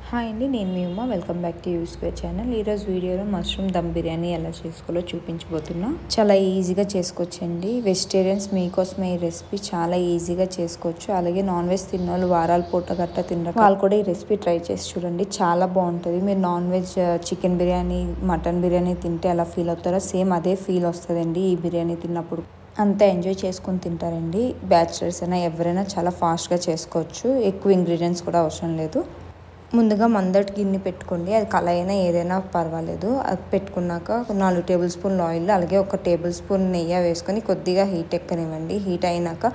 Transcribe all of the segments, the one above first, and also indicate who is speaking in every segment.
Speaker 1: Hi అండి, నేను మీ Uma. Welcome back to YouSquare channel. ఈరోజు వీడియోలో మష్రూమ్ దమ్ బిర్యానీ ఎలా చేసుకోవాలో చూపించబోతున్నా. చాలా ఈజీగా చేసుకోవచ్చండి. వెజిటేరియన్స్ మీకోసమే ఈ రెసిపీ చాలా ఈజీగా చేసుకోవచ్చు. అలాగే నాన్ వెజ్ తిన్న వాళ్ళు వారాల పూట గట్ట తిన్నారు వాళ్ళు కూడా ఈ రెసిపీ ట్రై చేసి చూడండి. చాలా బాగుంటుంది. మీరు non veg chicken biryani, mutton biryani తింటే ఎలా ఫీల్ అవుతారో సేమ్ అదే ఫీల్ వస్తుందండి ఈ బిర్యానీ తిన్నప్పుడు. అంతా ఎంజాయ్ చేసుకొని తింటారండి. బ్యాచిలర్స్ అయినా ఎవరైనా చాలా ఫాస్ట్గా చేసుకోవచ్చు. ఎక్కువ ఇంగ్రీడియంట్స్ కూడా అవసరం లేదు. ముందుగా మందటి గిన్నె పెట్టుకోండి. అది కళాయి అయినా ఏదైనా పర్వాలేదు. అది పెట్టుకున్నాక 4 టేబుల్ స్పూన్లు ఆయిల్, అలాగే 1 టేబుల్ స్పూన్ నెయ్యి వేసుకొని కొద్దిగా హీట్ ఎక్కనివ్వండి. హీట్ అయినాక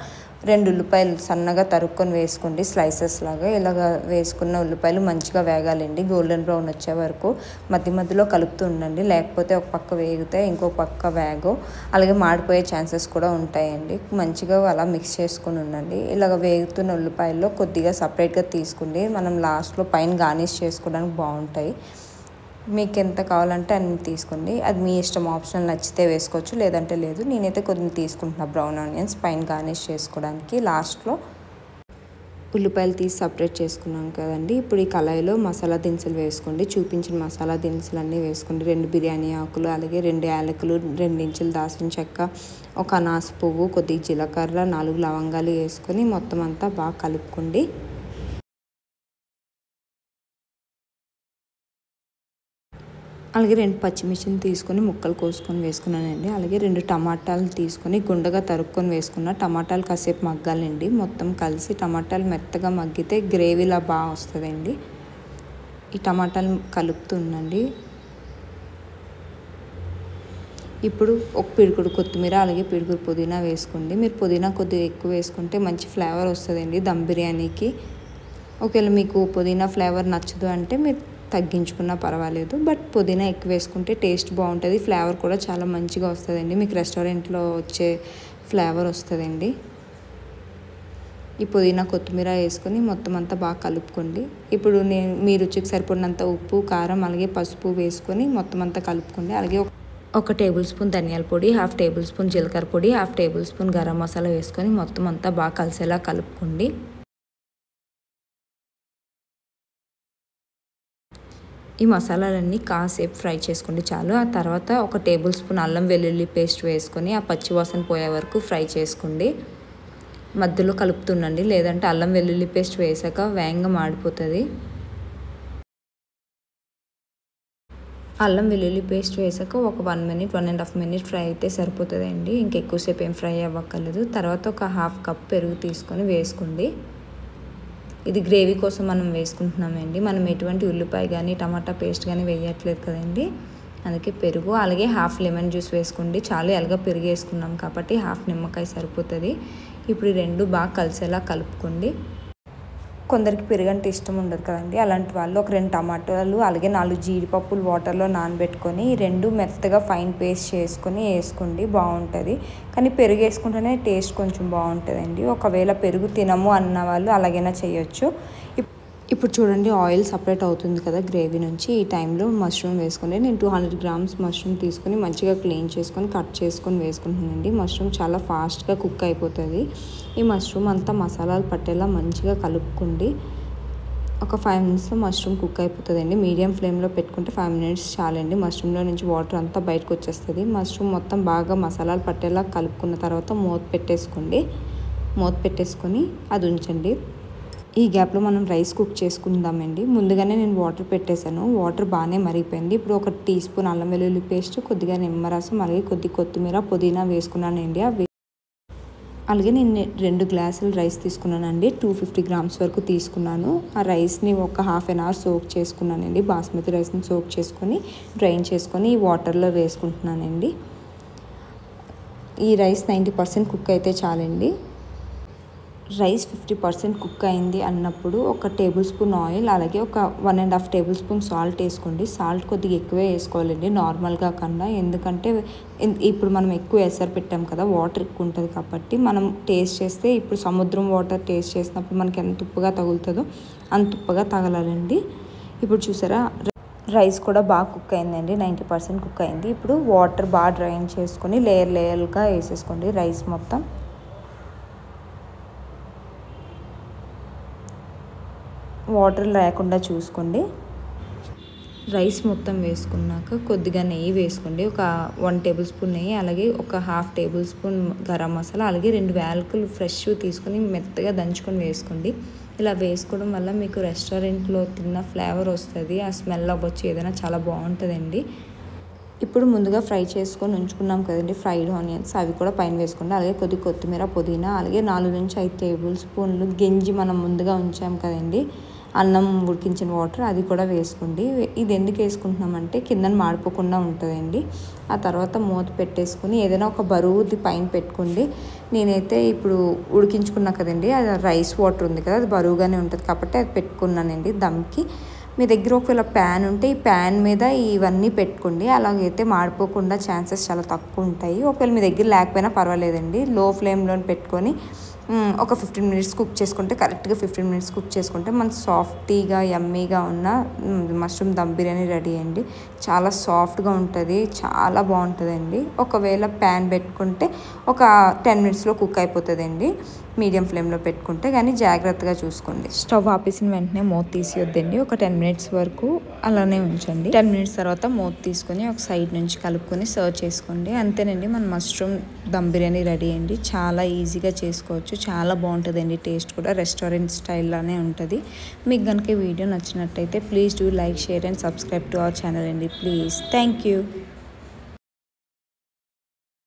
Speaker 1: 2 ఉల్లిపాయలు సన్నగా తరుక్కొని వేసుకోండి. స్లైసెస్ లాగా ఇలాగ వేసుకున్న ఉల్లిపాయలు మంచిగా వేగాలండి. గోల్డెన్ బ్రౌన్ వచ్చే వరకు మధ్య మధ్యలో కలుపుతూ ఉండండి. లేకపోతే ఒక పక్క వేగితే ఇంకో పక్క వేగో, అలాగే మాడిపోయే ఛాన్సెస్ కూడా ఉంటాయండి. మంచిగా అలా మిక్స్ చేసుకొని ఉండండి. ఇలాగ వేగుతున్న ఉల్లిపాయల్లో కొద్దిగా సపరేట్గా తీసుకోండి. మనం లాస్ట్లో పైన గార్నిష్ చేసుకోవడానికి బాగుంటాయి. మీకు ఎంత కావాలంటే అన్ని తీసుకోండి. అది మీ ఇష్టం, ఆప్షనల్. నచ్చితే వేసుకోవచ్చు, లేదంటే లేదు. నేనైతే కొన్ని తీసుకుంటున్నా బ్రౌన్ ఆనియన్స్ పైన గార్నిష్ చేసుకోవడానికి. లాస్ట్లో ఉల్లిపాయలు తీసి సపరేట్ చేసుకున్నాం కదండి. ఇప్పుడు ఈ కళాయిలో మసాలా దినుసులు వేసుకోండి. చూపించిన మసాలా దినుసులు అన్నీ వేసుకోండి. 2 బిర్యానీ ఆకులు, అలాగే 2 యాలకులు, 2 ఇంచులు దాల్చిన చెక్క, 1 అనాస పువ్వు, కొద్దిగా జీలకర్ర, 4 లవంగాలు వేసుకొని మొత్తం అంతా బాగా కలుపుకోండి. అలాగే 2 పచ్చిమిర్చిని తీసుకొని ముక్కలు కోసుకొని వేసుకున్నానండి. అలాగే 2 టమాటాలు తీసుకొని గుండగా తరుక్కొని వేసుకున్న. టమాటాలు కాసేపు మగ్గాలండి. మొత్తం కలిసి టమాటాలు మెత్తగా మగ్గితే గ్రేవీలా బాగా వస్తుందండి. ఈ టమాటాలు కలుపుతుండండి. ఇప్పుడు ఒక పిడుగుడు కొత్తిమీర, అలాగే పిడుగుడు పుదీనా వేసుకోండి. మీరు పుదీనా కొద్దిగా ఎక్కువ వేసుకుంటే మంచి ఫ్లేవర్ వస్తుందండి దమ్ బిర్యానీకి. ఒకవేళ మీకు పుదీనా ఫ్లేవర్ నచ్చదు అంటే మీరు తగ్గించుకున్నా పర్వాలేదు. బట్ పుదీనా ఎక్కువ వేసుకుంటే టేస్ట్ బాగుంటుంది. ఫ్లేవర్ కూడా చాలా మంచిగా వస్తుందండి. మీకు రెస్టారెంట్లో వచ్చే ఫ్లేవర్ వస్తుందండి. ఈ పుదీనా కొత్తిమీర వేసుకొని మొత్తం అంతా బాగా కలుపుకోండి. ఇప్పుడు మీ రుచికి సరిపడినంత ఉప్పు, కారం, అలాగే పసుపు వేసుకొని మొత్తం అంతా కలుపుకోండి. అలాగే 1 టేబుల్ స్పూన్ ధనియాల పొడి, 1/2 టేబుల్ స్పూన్ జీలకర్ర పొడి, 1/2 టేబుల్ స్పూన్ గరం మసాలా వేసుకొని మొత్తం అంతా బాగా కలిసేలా కలుపుకోండి. ఈ మసాలాలన్నీ కాసేపు ఫ్రై చేసుకోండి చాలు. ఆ తర్వాత 1 టేబుల్ స్పూన్ అల్లం వెల్లుల్లి పేస్ట్ వేసుకొని ఆ పచ్చివాసన పోయే వరకు ఫ్రై చేసుకోండి. మధ్యలో కలుపుతుండండి, లేదంటే అల్లం వెల్లుల్లి పేస్ట్ వేసాక వేగంగా మాడిపోతుంది. అల్లం వెల్లుల్లి పేస్ట్ వేసాక ఒక 1 మినిట్, 1.5 మినిట్ ఫ్రై అయితే సరిపోతుందండి. ఇంకెక్కువసేపు ఏం ఫ్రై అవ్వక్కర్లేదు. తర్వాత ఒక 1/2 కప్ పెరుగు తీసుకొని వేసుకోండి. ఇది గ్రేవీ కోసం మనం వేసుకుంటున్నామండి. మనం ఎటువంటి ఉల్లిపాయ కానీ టమాటా పేస్ట్ కానీ వేయట్లేదు కదండి. అందుకే పెరుగు, అలాగే 1/2 లెమన్ జ్యూస్ వేసుకోండి. చాలా ఎలాగ పెరుగు వేసుకున్నాం కాబట్టి 1/2 నిమ్మకాయ సరిపోతుంది. ఇప్పుడు ఈ 2 బాగా కలిసేలా కలుపుకోండి. కొందరికి పెరుగు అంటే ఇష్టం ఉండదు కదండి. అలాంటి వాళ్ళు ఒక 2 టమాటాలు, అలాగే 4 జీడిపప్పులు వాటర్లో నానబెట్టుకొని 2 మెత్తగా ఫైన్ పేస్ట్ చేసుకొని వేసుకోండి. బాగుంటుంది. కానీ పెరుగు వేసుకుంటేనే టేస్ట్ కొంచెం బాగుంటుందండి. ఒకవేళ పెరుగు తినము అన్న వాళ్ళు అలాగైనా చేయొచ్చు. ఇప్పుడు చూడండి, ఆయిల్ సపరేట్ అవుతుంది కదా గ్రేవీ నుంచి. ఈ టైంలో మష్రూమ్ వేసుకోండి. నేను 200 గ్రామ్స్ మష్రూమ్ తీసుకొని మంచిగా క్లీన్ చేసుకొని కట్ చేసుకొని వేసుకుంటున్నానండి. మష్రూమ్ చాలా ఫాస్ట్గా కుక్ అయిపోతుంది. ఈ మష్రూమ్ అంతా మసాలాలు పట్టేలా మంచిగా కలుపుకోండి. ఒక 5 మినిట్స్లో మష్రూమ్ కుక్ అయిపోతుందండి. మీడియం ఫ్లేమ్లో పెట్టుకుంటే 5 మినిట్స్ చాలండి. మష్రూమ్లో నుంచి వాటర్ అంతా బయటకు వచ్చేస్తుంది. మష్రూమ్ మొత్తం బాగా మసాలాలు పట్టేలా కలుపుకున్న తర్వాత మూత పెట్టేసుకోండి. మూత పెట్టేసుకొని అది ఉంచండి. ఈ గ్యాప్లో మనం రైస్ కుక్ చేసుకుందామండి. ముందుగానే నేను వాటర్ పెట్టేశాను. వాటర్ బాగానే మరిగిపోయింది. ఇప్పుడు 1 టీ స్పూన్ అల్లం వెల్లుల్లి పేస్ట్, కొద్దిగా నిమ్మరసం, అలాగే కొత్తిమీర, పుదీనా వేసుకున్నానండి. అలాగే నేను 2 గ్లాసులు రైస్ తీసుకున్నానండి. 250 గ్రామ్స్ వరకు తీసుకున్నాను. ఆ రైస్ని ఒక 1/2 అవర్ సోక్ చేసుకున్నానండి. బాస్మతి రైస్ని సోక్ చేసుకొని డ్రైన్ చేసుకొని ఈ వాటర్లో వేసుకుంటున్నానండి. ఈ రైస్ 90% కుక్ అయితే చాలండి. రైస్ 50% కుక్ అయింది అన్నప్పుడు 1 టేబుల్ స్పూన్ ఆయిల్, అలాగే ఒక 1.5 టేబుల్ స్పూన్ సాల్ట్ వేసుకోండి. సాల్ట్ కొద్దిగా ఎక్కువే వేసుకోవాలండి నార్మల్గా కన్నా. ఎందుకంటే ఇప్పుడు మనం ఎక్కువ ఎసరు పెట్టాం కదా, వాటర్ ఎక్కువ ఉంటుంది కాబట్టి. మనం టేస్ట్ చేస్తే ఇప్పుడు సముద్రం వాటర్ టేస్ట్ చేసినప్పుడు మనకి ఎంత ఉప్పుగా తగులుతుందో అంత ఉప్పుగా తగలాలండి. ఇప్పుడు చూసారా, రైస్ కూడా బాగా కుక్ అయిందండి. 90% కుక్ అయింది. ఇప్పుడు వాటర్ బాగా డ్రైన్ చేసుకొని లేయర్గా వేసేసుకోండి రైస్ మొత్తం. వాటర్ లేకుండా చూసుకోండి. రైస్ మొత్తం వేసుకున్నాక కొద్దిగా నెయ్యి వేసుకోండి. ఒక 1 టేబుల్ స్పూన్ నెయ్యి, అలాగే ఒక 1/2 టేబుల్ స్పూన్ గరం మసాలా, అలాగే 2 యాలకులు ఫ్రెష్ తీసుకొని మెత్తగా దంచుకొని వేసుకోండి. ఇలా వేసుకోవడం వల్ల మీకు రెస్టారెంట్లో తిన్న ఫ్లేవర్ వస్తుంది, ఆ స్మెల్ అవ్వచ్చు ఏదైనా, చాలా బాగుంటుందండి. ఇప్పుడు ముందుగా ఫ్రై చేసుకొని ఉంచుకున్నాం కదండి ఫ్రైడ్ ఆనియన్స్, అవి కూడా పైన వేసుకోండి. అలాగే కొద్దిగా కొత్తిమీర, పుదీనా, అలాగే 4 నుంచి 5 టేబుల్ స్పూన్లు గంజి మనం ముందుగా ఉంచాం కదండి అన్నం ఉడికించిన వాటర్, అది కూడా వేసుకోండి. ఇది ఎందుకు వేసుకుంటున్నామంటే కిందన మాడిపోకుండా ఉంటుందండి. ఆ తర్వాత మూత పెట్టేసుకుని ఏదైనా ఒక బరువుది పైన పెట్టుకోండి. నేనైతే ఇప్పుడు ఉడికించుకున్నా కదండి, అది రైస్ వాటర్ ఉంది కదా, అది బరువుగానే ఉంటుంది కాబట్టి అది పెట్టుకున్నానండి దమ్కి. మీ దగ్గర ఒకవేళ ప్యాన్ ఉంటే ఈ ప్యాన్ మీద ఇవన్నీ పెట్టుకోండి, అలాగైతే మాడిపోకుండా ఛాన్సెస్ చాలా తక్కువ ఉంటాయి. ఒకవేళ మీ దగ్గర లేకపోయినా పర్వాలేదండి, లో ఫ్లేమ్లో పెట్టుకొని ఒక 15 మినిట్స్ కుక్ చేసుకుంటే, కరెక్ట్గా 15 మినిట్స్ కుక్ చేసుకుంటే మన సాఫ్టీగా యమ్మీగా ఉన్న మష్రూమ్ దమ్ బిర్యానీ రెడీ అండి. చాలా సాఫ్ట్గా ఉంటుంది, చాలా బాగుంటుందండి. ఒకవేళ ప్యాన్ పెట్టుకుంటే ఒక 10 మినిట్స్లో కుక్ అయిపోతుందండి, మీడియం ఫ్లేమ్లో పెట్టుకుంటే. కానీ జాగ్రత్తగా చూసుకోండి. స్టవ్ ఆపేసిన వెంటనే మూత తీసేయొద్దండి, ఒక 10 మినిట్స్ వరకు అలానే ఉంచండి. 10 మినిట్స్ తర్వాత మూత తీసుకొని ఒక సైడ్ నుంచి కలుపుకొని సర్వ్ చేసుకోండి. అంతేనండి, మన మష్రూమ్ దమ్ బిర్యానీ రెడీ అండి. చాలా ఈజీగా చేసుకోవచ్చు, చాలా బాగుంటుందండి. టేస్ట్ కూడా రెస్టారెంట్ స్టైల్లోనే ఉంటుంది. మీకు కనుక వీడియో నచ్చినట్టయితే please do like, share and subscribe to our channel అండి ప్లీజ్. Thank you.